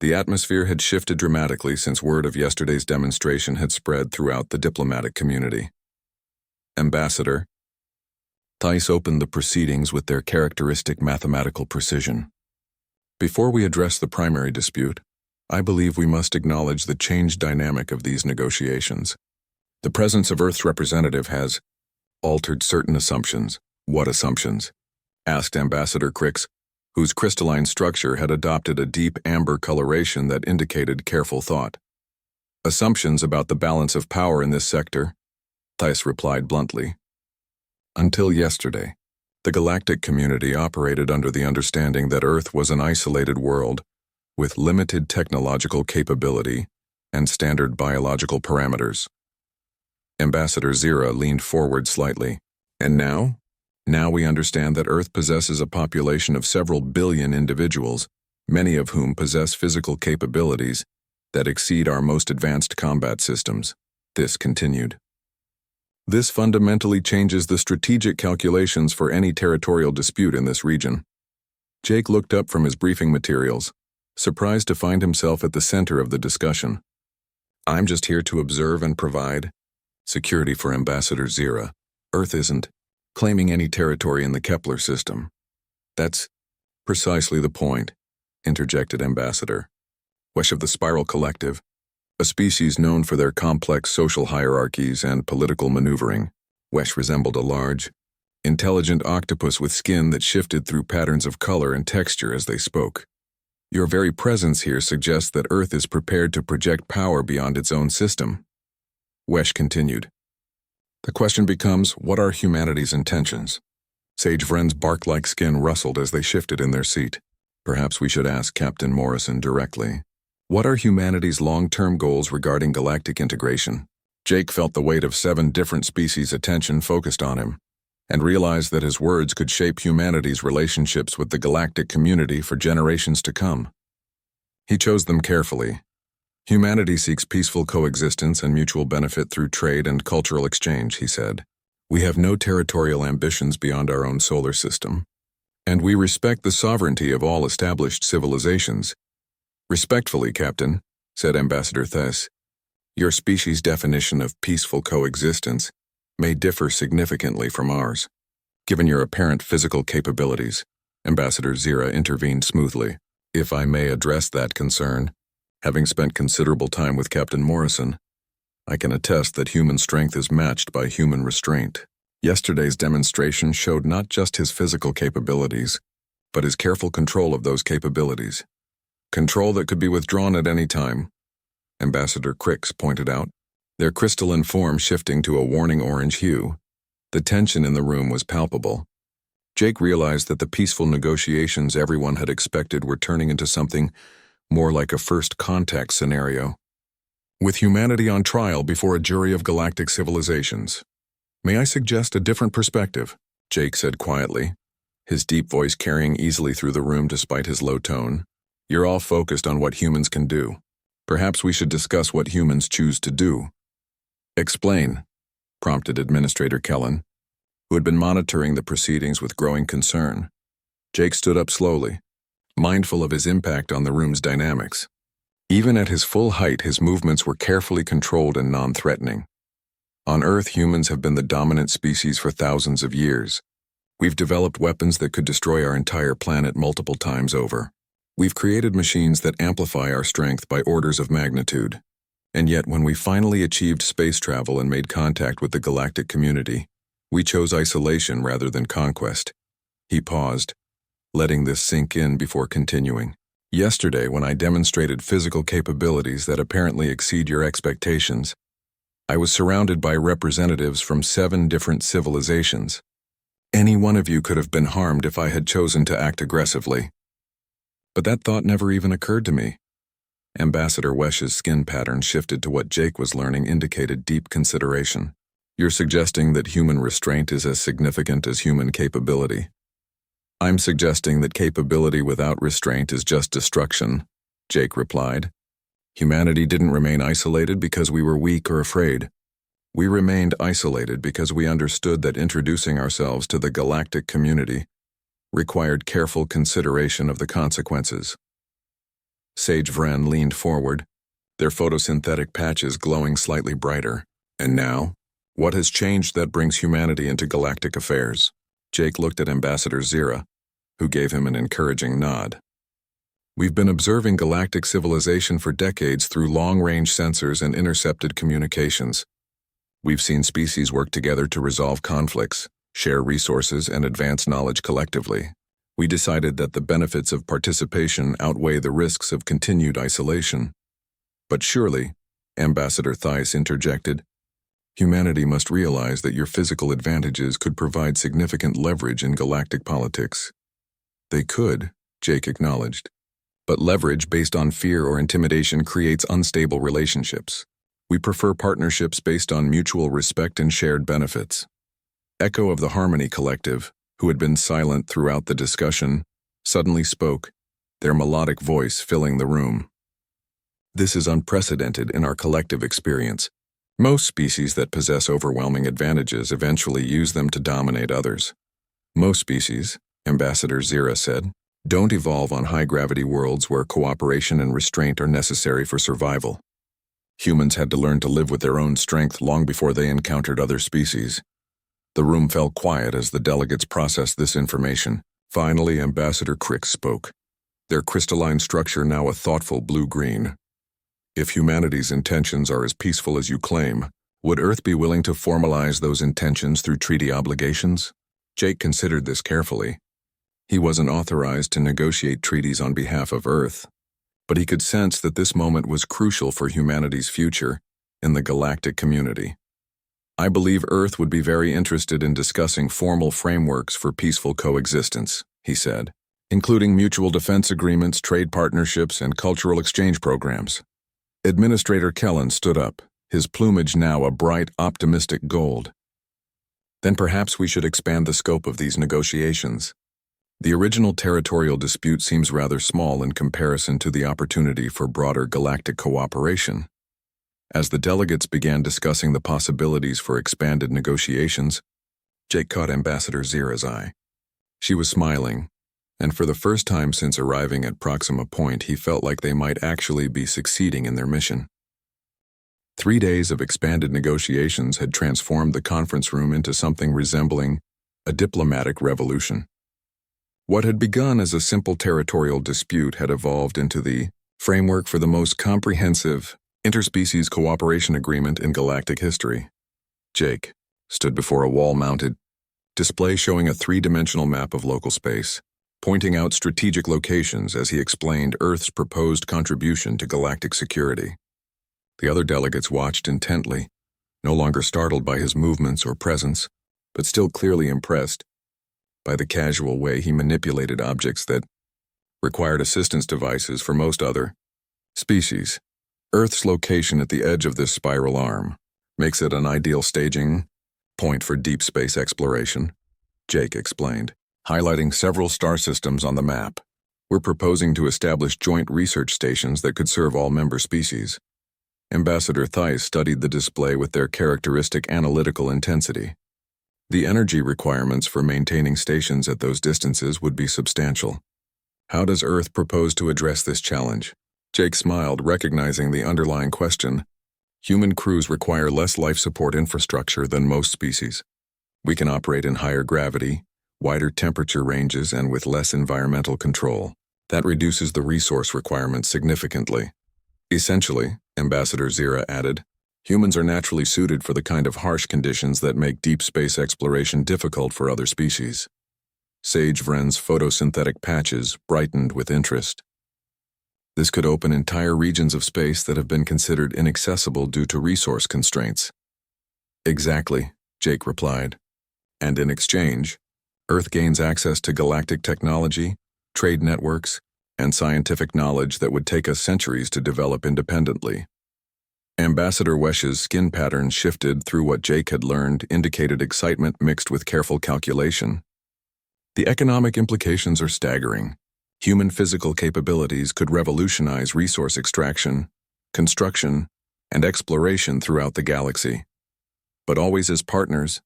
the atmosphere had shifted dramatically since word of yesterday's demonstration had spread throughout the diplomatic community. Ambassador, Theiss opened the proceedings with their characteristic mathematical precision. Before we address the primary dispute, I believe we must acknowledge the changed dynamic of these negotiations. The presence of Earth's representative has altered certain assumptions. What assumptions? Asked Ambassador Crix, whose crystalline structure had adopted a deep amber coloration that indicated careful thought. Assumptions about the balance of power in this sector, Theiss replied bluntly. Until yesterday, the galactic community operated under the understanding that Earth was an isolated world with limited technological capability and standard biological parameters. Ambassador Zira leaned forward slightly. And now? Now we understand that Earth possesses a population of several billion individuals, many of whom possess physical capabilities that exceed our most advanced combat systems. This continued. This fundamentally changes the strategic calculations for any territorial dispute in this region. Jake looked up from his briefing materials, surprised to find himself at the center of the discussion. I'm just here to observe and provide security for Ambassador Zira. Earth isn't claiming any territory in the Kepler system. That's precisely the point, interjected Ambassador. Wesh of the Spiral Collective, a species known for their complex social hierarchies and political maneuvering. Wesh resembled a large, intelligent octopus with skin that shifted through patterns of color and texture as they spoke. Your very presence here suggests that Earth is prepared to project power beyond its own system. Wesh continued. The question becomes, what are humanity's intentions? Sage Vren's bark-like skin rustled as they shifted in their seat. Perhaps we should ask Captain Morrison directly. What are humanity's long-term goals regarding galactic integration? Jake felt the weight of 7 different species' attention focused on him, and realized that his words could shape humanity's relationships with the galactic community for generations to come. He chose them carefully. Humanity seeks peaceful coexistence and mutual benefit through trade and cultural exchange, he said. We have no territorial ambitions beyond our own solar system, and we respect the sovereignty of all established civilizations. Respectfully, Captain, said Ambassador Theiss, your species' definition of peaceful coexistence may differ significantly from ours. Given your apparent physical capabilities, Ambassador Zira intervened smoothly. If I may address that concern, having spent considerable time with Captain Morrison, I can attest that human strength is matched by human restraint. Yesterday's demonstration showed not just his physical capabilities, but his careful control of those capabilities. Control that could be withdrawn at any time, Ambassador Crix pointed out, their crystalline form shifting to a warning orange hue. The tension in the room was palpable. Jake realized that the peaceful negotiations everyone had expected were turning into something more like a first contact scenario, with humanity on trial before a jury of galactic civilizations. May I suggest a different perspective? Jake said quietly, his deep voice carrying easily through the room despite his low tone. You're all focused on what humans can do. Perhaps we should discuss what humans choose to do. Explain, prompted Administrator Kellen, who had been monitoring the proceedings with growing concern. Jake stood up slowly, mindful of his impact on the room's dynamics. Even at his full height, his movements were carefully controlled and non-threatening. On Earth, humans have been the dominant species for thousands of years. We've developed weapons that could destroy our entire planet multiple times over. We've created machines that amplify our strength by orders of magnitude. And yet, when we finally achieved space travel and made contact with the galactic community, we chose isolation rather than conquest. He paused, letting this sink in before continuing. Yesterday, when I demonstrated physical capabilities that apparently exceed your expectations, I was surrounded by representatives from 7 different civilizations. Any one of you could have been harmed if I had chosen to act aggressively. But that thought never even occurred to me. Ambassador Wesh's skin pattern shifted to what Jake was learning indicated deep consideration. You're suggesting that human restraint is as significant as human capability. I'm suggesting that capability without restraint is just destruction, Jake replied. Humanity didn't remain isolated because we were weak or afraid. We remained isolated because we understood that introducing ourselves to the galactic community required careful consideration of the consequences. Sage Vren leaned forward, their photosynthetic patches glowing slightly brighter. And now, what has changed that brings humanity into galactic affairs? Jake looked at Ambassador Zira, who gave him an encouraging nod. We've been observing galactic civilization for decades through long-range sensors and intercepted communications. We've seen species work together to resolve conflicts, share resources, and advance knowledge collectively. We decided that the benefits of participation outweigh the risks of continued isolation. But surely, Ambassador Theiss interjected, humanity must realize that your physical advantages could provide significant leverage in galactic politics. They could, Jake acknowledged. But leverage based on fear or intimidation creates unstable relationships. We prefer partnerships based on mutual respect and shared benefits. Echo of the Harmony Collective, who had been silent throughout the discussion, suddenly spoke, their melodic voice filling the room. This is unprecedented in our collective experience. Most species that possess overwhelming advantages eventually use them to dominate others. Most species, Ambassador Zira said, don't evolve on high-gravity worlds where cooperation and restraint are necessary for survival. Humans had to learn to live with their own strength long before they encountered other species. The room fell quiet as the delegates processed this information. Finally, Ambassador Crick spoke, their crystalline structure now a thoughtful blue-green. If humanity's intentions are as peaceful as you claim, would Earth be willing to formalize those intentions through treaty obligations? Jake considered this carefully. He wasn't authorized to negotiate treaties on behalf of Earth, but he could sense that this moment was crucial for humanity's future in the galactic community. I believe Earth would be very interested in discussing formal frameworks for peaceful coexistence, he said, including mutual defense agreements, trade partnerships, and cultural exchange programs. Administrator Kellen stood up, his plumage now a bright, optimistic gold. Then perhaps we should expand the scope of these negotiations. The original territorial dispute seems rather small in comparison to the opportunity for broader galactic cooperation. As the delegates began discussing the possibilities for expanded negotiations, Jake caught Ambassador Zira's eye. She was smiling, and for the first time since arriving at Proxima Point, he felt like they might actually be succeeding in their mission. 3 days of expanded negotiations had transformed the conference room into something resembling a diplomatic revolution. What had begun as a simple territorial dispute had evolved into the framework for the most comprehensive interspecies cooperation agreement in galactic history. Jake stood before a wall-mounted display showing a three-dimensional map of local space, pointing out strategic locations as he explained Earth's proposed contribution to galactic security. The other delegates watched intently, no longer startled by his movements or presence, but still clearly impressed by the casual way he manipulated objects that required assistance devices for most other species. Earth's location at the edge of this spiral arm makes it an ideal staging point for deep space exploration, Jake explained, highlighting several star systems on the map. We're proposing to establish joint research stations that could serve all member species. Ambassador Theiss studied the display with their characteristic analytical intensity. The energy requirements for maintaining stations at those distances would be substantial. How does Earth propose to address this challenge? Jake smiled, recognizing the underlying question. Human crews require less life support infrastructure than most species. We can operate in higher gravity, wider temperature ranges, and with less environmental control. That reduces the resource requirements significantly. Essentially, Ambassador Zira added, humans are naturally suited for the kind of harsh conditions that make deep space exploration difficult for other species. Sage Vren's photosynthetic patches brightened with interest. This could open entire regions of space that have been considered inaccessible due to resource constraints. Exactly, Jake replied. And in exchange, Earth gains access to galactic technology, trade networks, and scientific knowledge that would take us centuries to develop independently. Ambassador Wesch's skin pattern shifted through what Jake had learned indicated excitement mixed with careful calculation. The economic implications are staggering. Human physical capabilities could revolutionize resource extraction, construction, and exploration throughout the galaxy. But always as partners,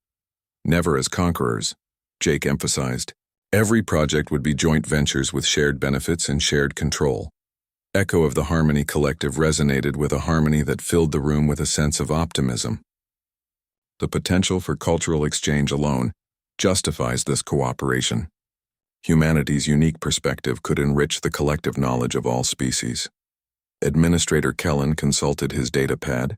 never as conquerors, Jake emphasized. Every project would be joint ventures with shared benefits and shared control. Echo of the Harmony Collective resonated with a harmony that filled the room with a sense of optimism. The potential for cultural exchange alone justifies this cooperation. Humanity's unique perspective could enrich the collective knowledge of all species. Administrator Kellen consulted his datapad,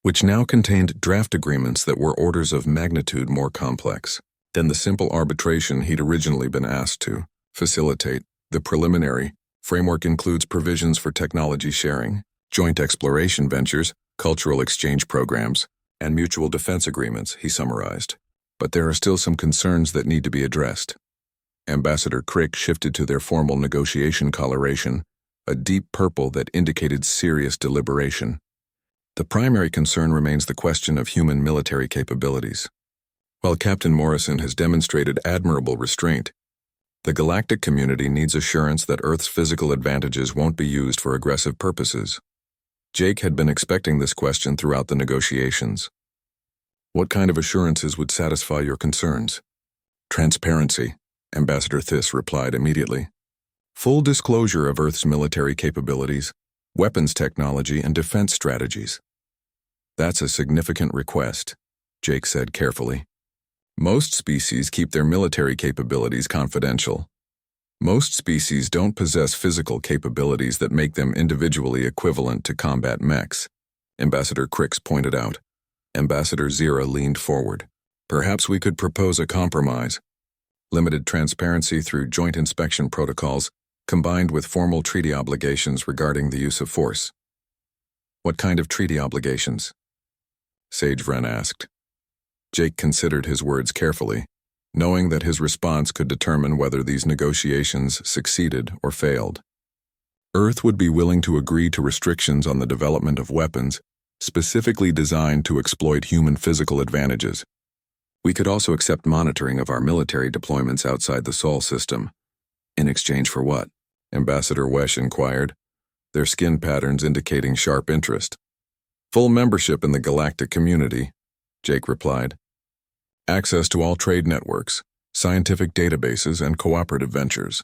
which now contained draft agreements that were orders of magnitude more complex than the simple arbitration he'd originally been asked to facilitate. The preliminary framework includes provisions for technology sharing, joint exploration ventures, cultural exchange programs, and mutual defense agreements, he summarized. But there are still some concerns that need to be addressed. Ambassador Crick shifted to their formal negotiation coloration, a deep purple that indicated serious deliberation. The primary concern remains the question of human military capabilities. While Captain Morrison has demonstrated admirable restraint, the galactic community needs assurance that Earth's physical advantages won't be used for aggressive purposes. Jake had been expecting this question throughout the negotiations. What kind of assurances would satisfy your concerns? Transparency, Ambassador Thiss replied immediately. Full disclosure of Earth's military capabilities, weapons technology, and defense strategies. That's a significant request, Jake said carefully. Most species keep their military capabilities confidential. Most species don't possess physical capabilities that make them individually equivalent to combat mechs, Ambassador Crix pointed out. Ambassador Zira leaned forward. Perhaps we could propose a compromise. Limited transparency through joint inspection protocols, combined with formal treaty obligations regarding the use of force. What kind of treaty obligations? Sage Vren asked. Jake considered his words carefully, knowing that his response could determine whether these negotiations succeeded or failed. Earth would be willing to agree to restrictions on the development of weapons specifically designed to exploit human physical advantages. We could also accept monitoring of our military deployments outside the Sol system. In exchange for what? Ambassador Wesh inquired, their skin patterns indicating sharp interest. Full membership in the galactic community, Jake replied. Access to all trade networks, scientific databases, and cooperative ventures.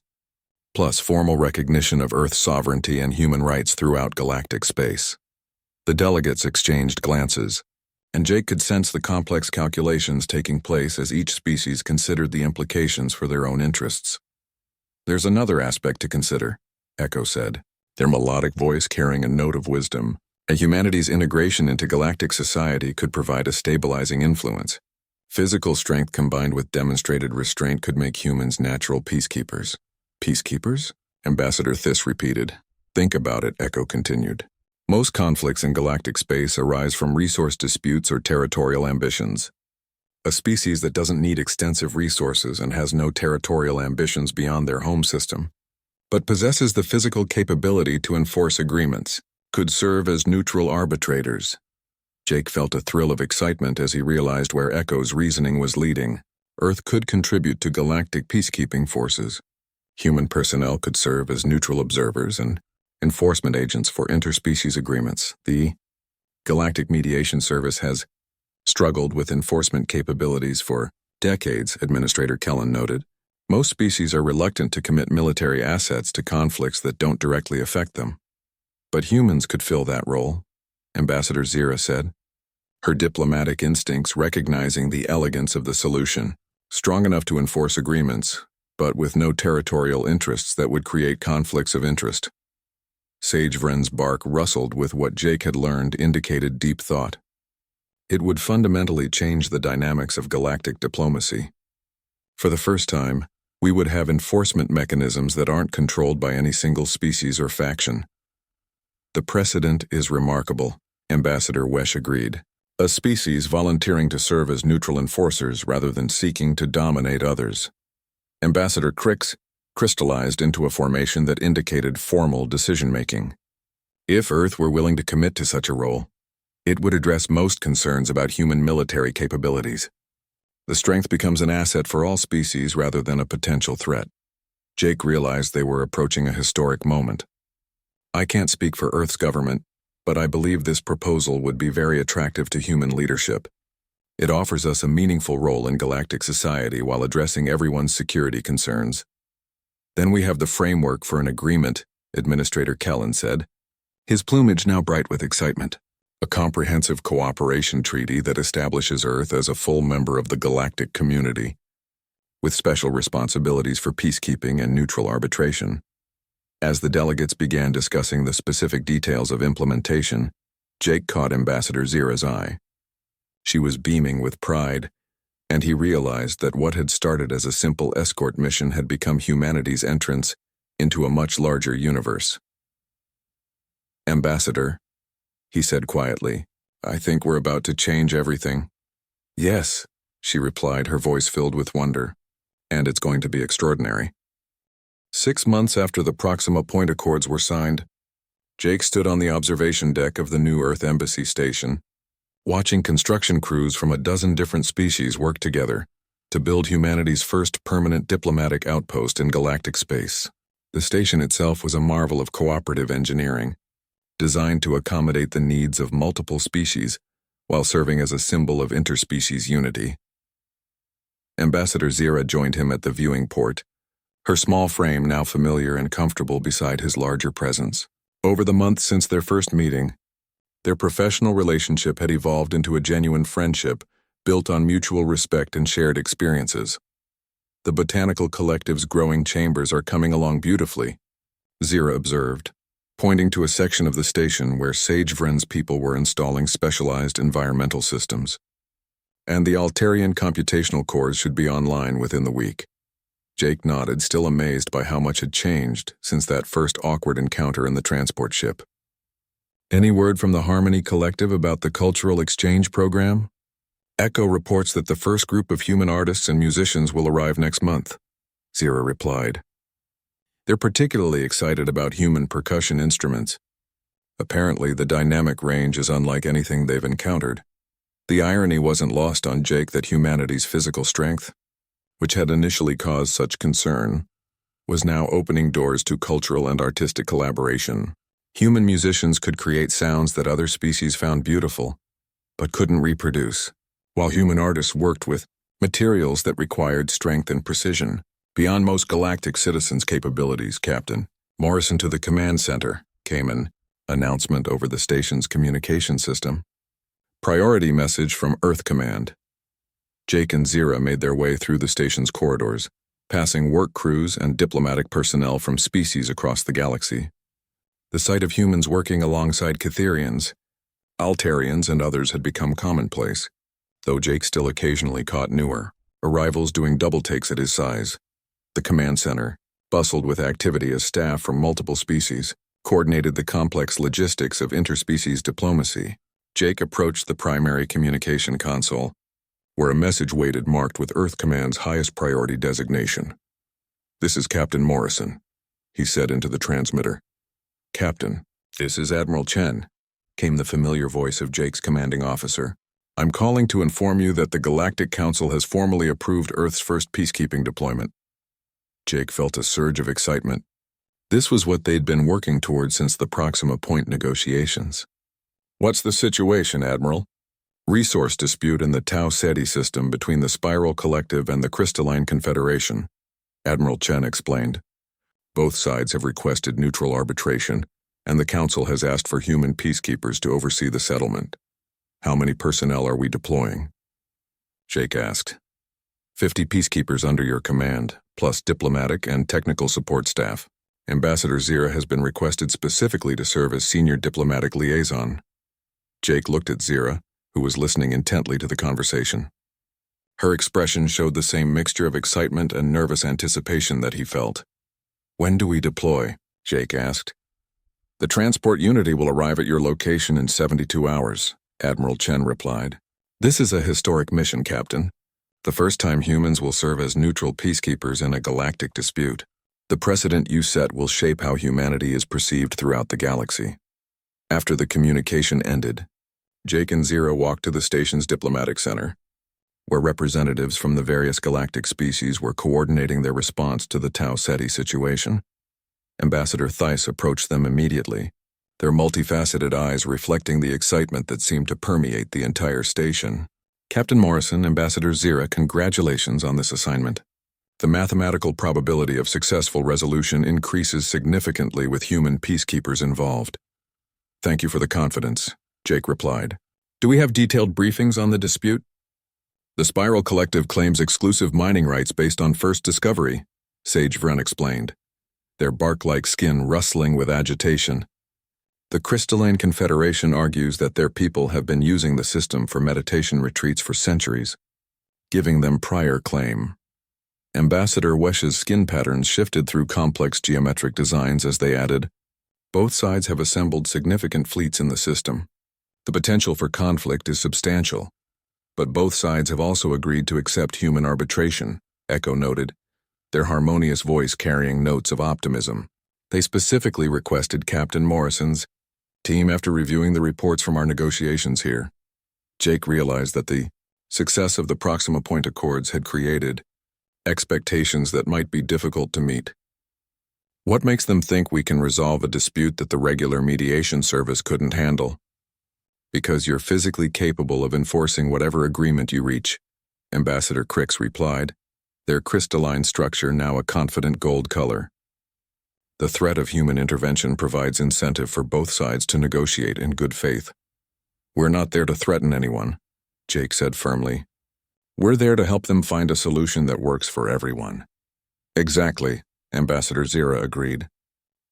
Plus formal recognition of Earth's sovereignty and human rights throughout galactic space. The delegates exchanged glances, and Jake could sense the complex calculations taking place as each species considered the implications for their own interests. There's another aspect to consider, Echo said, their melodic voice carrying a note of wisdom. Humanity's integration into galactic society could provide a stabilizing influence. Physical strength combined with demonstrated restraint could make humans natural peacekeepers. Peacekeepers? Ambassador Thiss repeated. Think about it, Echo continued. Most conflicts in galactic space arise from resource disputes or territorial ambitions. A species that doesn't need extensive resources and has no territorial ambitions beyond their home system, but possesses the physical capability to enforce agreements, could serve as neutral arbitrators. Jake felt a thrill of excitement as he realized where Echo's reasoning was leading. Earth could contribute to galactic peacekeeping forces. Human personnel could serve as neutral observers and enforcement agents for interspecies agreements. The Galactic Mediation Service has struggled with enforcement capabilities for decades, Administrator Kellen noted. Most species are reluctant to commit military assets to conflicts that don't directly affect them. But humans could fill that role, Ambassador Zira said, her diplomatic instincts recognizing the elegance of the solution, strong enough to enforce agreements, but with no territorial interests that would create conflicts of interest. Sage Vren's bark rustled with what Jake had learned indicated deep thought. It would fundamentally change the dynamics of galactic diplomacy. For the first time, we would have enforcement mechanisms that aren't controlled by any single species or faction. The precedent is remarkable, Ambassador Wesh agreed. A species volunteering to serve as neutral enforcers rather than seeking to dominate others. Ambassador Crix crystallized into a formation that indicated formal decision-making. If Earth were willing to commit to such a role, it would address most concerns about human military capabilities. The strength becomes an asset for all species rather than a potential threat. Jake realized they were approaching a historic moment. I can't speak for Earth's government, but I believe this proposal would be very attractive to human leadership. It offers us a meaningful role in galactic society while addressing everyone's security concerns. Then we have the framework for an agreement, Administrator Kellen said, his plumage now bright with excitement. A comprehensive cooperation treaty that establishes Earth as a full member of the galactic community. with special responsibilities for peacekeeping and neutral arbitration. As the delegates began discussing the specific details of implementation, Jake caught Ambassador Zira's eye. She was beaming with pride, and he realized that what had started as a simple escort mission had become humanity's entrance into a much larger universe. "Ambassador," he said quietly, "I think we're about to change everything." "Yes," she replied, her voice filled with wonder, "and it's going to be extraordinary." 6 months after the Proxima Point Accords were signed, Jake stood on the observation deck of the New Earth Embassy station, watching construction crews from a dozen different species work together to build humanity's first permanent diplomatic outpost in galactic space. The station itself was a marvel of cooperative engineering, designed to accommodate the needs of multiple species while serving as a symbol of interspecies unity. Ambassador Zira joined him at the viewing port, her small frame now familiar and comfortable beside his larger presence. Over the months since their first meeting, their professional relationship had evolved into a genuine friendship built on mutual respect and shared experiences. "The botanical collective's growing chambers are coming along beautifully," Zira observed, pointing to a section of the station where Sage Vren's people were installing specialized environmental systems. "And the Altarian computational cores should be online within the week." Jake nodded, still amazed by how much had changed since that first awkward encounter in the transport ship. "Any word from the Harmony Collective about the cultural exchange program?" "Echo reports that the first group of human artists and musicians will arrive next month," Zira replied. "They're particularly excited about human percussion instruments. Apparently, the dynamic range is unlike anything they've encountered." The irony wasn't lost on Jake that humanity's physical strength, which had initially caused such concern, was now opening doors to cultural and artistic collaboration. Human musicians could create sounds that other species found beautiful, but couldn't reproduce, while human artists worked with materials that required strength and precision, beyond most galactic citizens' capabilities. "Captain Morrison to the command center," came an announcement over the station's communication system. "Priority message from Earth Command." Jake and Zira made their way through the station's corridors, passing work crews and diplomatic personnel from species across the galaxy. The sight of humans working alongside Catherians, Altarians, and others had become commonplace, though Jake still occasionally caught newer arrivals doing double takes at his size. The command center bustled with activity as staff from multiple species coordinated the complex logistics of interspecies diplomacy. Jake approached the primary communication console, where a message waited marked with Earth Command's highest priority designation. "This is Captain Morrison," he said into the transmitter. "Captain, this is Admiral Chen," came the familiar voice of Jake's commanding officer. "I'm calling to inform you that the Galactic Council has formally approved Earth's first peacekeeping deployment." Jake felt a surge of excitement. This was what they'd been working toward since the Proxima Point negotiations. "What's the situation, Admiral?" "Resource dispute in the Tau Ceti system between the Spiral Collective and the Crystalline Confederation," Admiral Chen explained. "Both sides have requested neutral arbitration, and the Council has asked for human peacekeepers to oversee the settlement. How many personnel are we deploying?" Jake asked. 50 peacekeepers under your command, plus diplomatic and technical support staff. Ambassador Zira has been requested specifically to serve as senior diplomatic liaison." Jake looked at Zira, who was listening intently to the conversation. Her expression showed the same mixture of excitement and nervous anticipation that he felt. "When do we deploy?" Jake asked. "The transport unity will arrive at your location in 72 hours, Admiral Chen replied. "This is a historic mission, Captain. The first time humans will serve as neutral peacekeepers in a galactic dispute. The precedent you set will shape how humanity is perceived throughout the galaxy." After the communication ended, Jake and Zira walked to the station's diplomatic center, where representatives from the various galactic species were coordinating their response to the Tau Ceti situation. Ambassador Theiss approached them immediately, their multifaceted eyes reflecting the excitement that seemed to permeate the entire station. "Captain Morrison, Ambassador Zira, congratulations on this assignment. The mathematical probability of successful resolution increases significantly with human peacekeepers involved." "Thank you for the confidence," Jake replied. "Do we have detailed briefings on the dispute?" The Spiral Collective claims exclusive mining rights based on first discovery, Sage Vrun explained, their bark-like skin rustling with agitation. The Crystalline Confederation argues that their people have been using the system for meditation retreats for centuries, giving them prior claim. Ambassador Wesh's skin patterns shifted through complex geometric designs as they added, both sides have assembled significant fleets in the system. The potential for conflict is substantial, but both sides have also agreed to accept human arbitration, Echo noted, their harmonious voice carrying notes of optimism. They specifically requested Captain Morrison's team after reviewing the reports from our negotiations here. Jake realized that the success of the Proxima Point Accords had created expectations that might be difficult to meet. What makes them think we can resolve a dispute that the regular mediation service couldn't handle? Because you're physically capable of enforcing whatever agreement you reach, Ambassador Crix replied, their crystalline structure now a confident gold color. The threat of human intervention provides incentive for both sides to negotiate in good faith. We're not there to threaten anyone, Jake said firmly. We're there to help them find a solution that works for everyone. Exactly, Ambassador Zira agreed.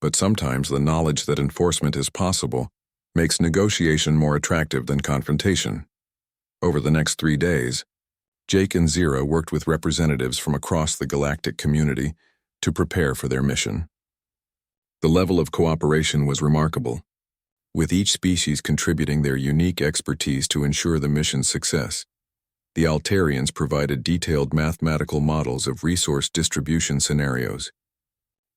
But sometimes the knowledge that enforcement is possible makes negotiation more attractive than confrontation. Over the next 3 days, Jake and Zira worked with representatives from across the galactic community to prepare for their mission. The level of cooperation was remarkable, with each species contributing their unique expertise to ensure the mission's success. The Altarians provided detailed mathematical models of resource distribution scenarios.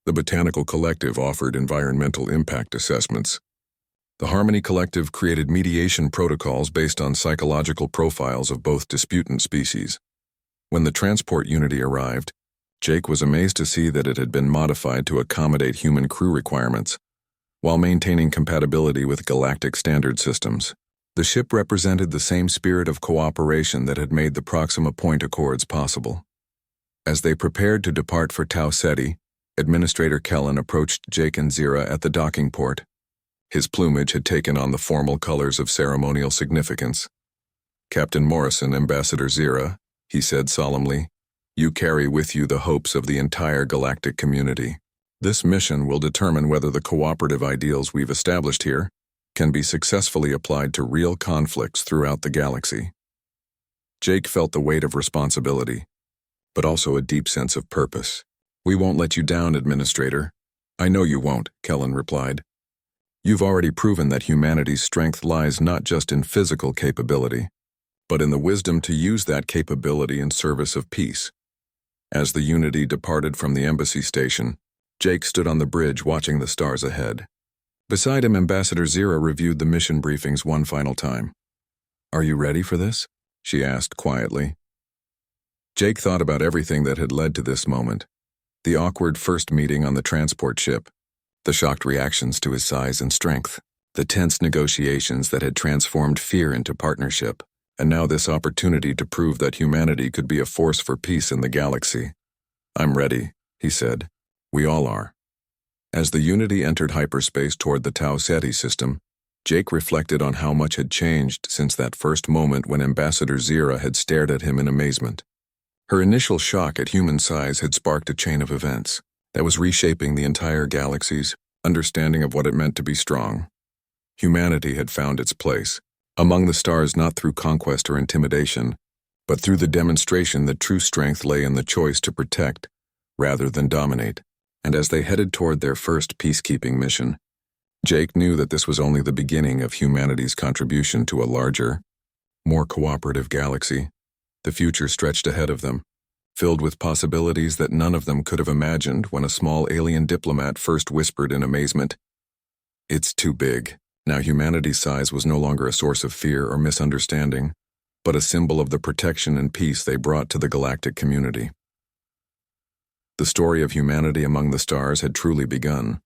The Botanical Collective offered environmental impact assessments. The Harmony Collective created mediation protocols based on psychological profiles of both disputant species. When the transport unity arrived, Jake was amazed to see that it had been modified to accommodate human crew requirements, while maintaining compatibility with galactic standard systems. The ship represented the same spirit of cooperation that had made the Proxima Point Accords possible. As they prepared to depart for Tau Ceti, Administrator Kellen approached Jake and Zira at the docking port. His plumage had taken on the formal colors of ceremonial significance. Captain Morrison, Ambassador Zira, he said solemnly, you carry with you the hopes of the entire galactic community. This mission will determine whether the cooperative ideals we've established here can be successfully applied to real conflicts throughout the galaxy. Jake felt the weight of responsibility, but also a deep sense of purpose. We won't let you down, Administrator. I know you won't, Kellen replied. You've already proven that humanity's strength lies not just in physical capability, but in the wisdom to use that capability in service of peace. As the Unity departed from the embassy station, Jake stood on the bridge watching the stars ahead. Beside him, Ambassador Zira reviewed the mission briefings one final time. Are you ready for this? She asked quietly. Jake thought about everything that had led to this moment. The awkward first meeting on the transport ship, the shocked reactions to his size and strength, the tense negotiations that had transformed fear into partnership, and now this opportunity to prove that humanity could be a force for peace in the galaxy. I'm ready, he said. We all are. As the Unity entered hyperspace toward the Tau Ceti system, Jake reflected on how much had changed since that first moment when Ambassador Zira had stared at him in amazement. Her initial shock at human size had sparked a chain of events that was reshaping the entire galaxy's understanding of what it meant to be strong. Humanity had found its place among the stars, not through conquest or intimidation, but through the demonstration that true strength lay in the choice to protect rather than dominate. And as they headed toward their first peacekeeping mission, Jake knew that this was only the beginning of humanity's contribution to a larger, more cooperative galaxy. The future stretched ahead of them, filled with possibilities that none of them could have imagined when a small alien diplomat first whispered in amazement, "It's too big." Now humanity's size was no longer a source of fear or misunderstanding, but a symbol of the protection and peace they brought to the galactic community. The story of humanity among the stars had truly begun.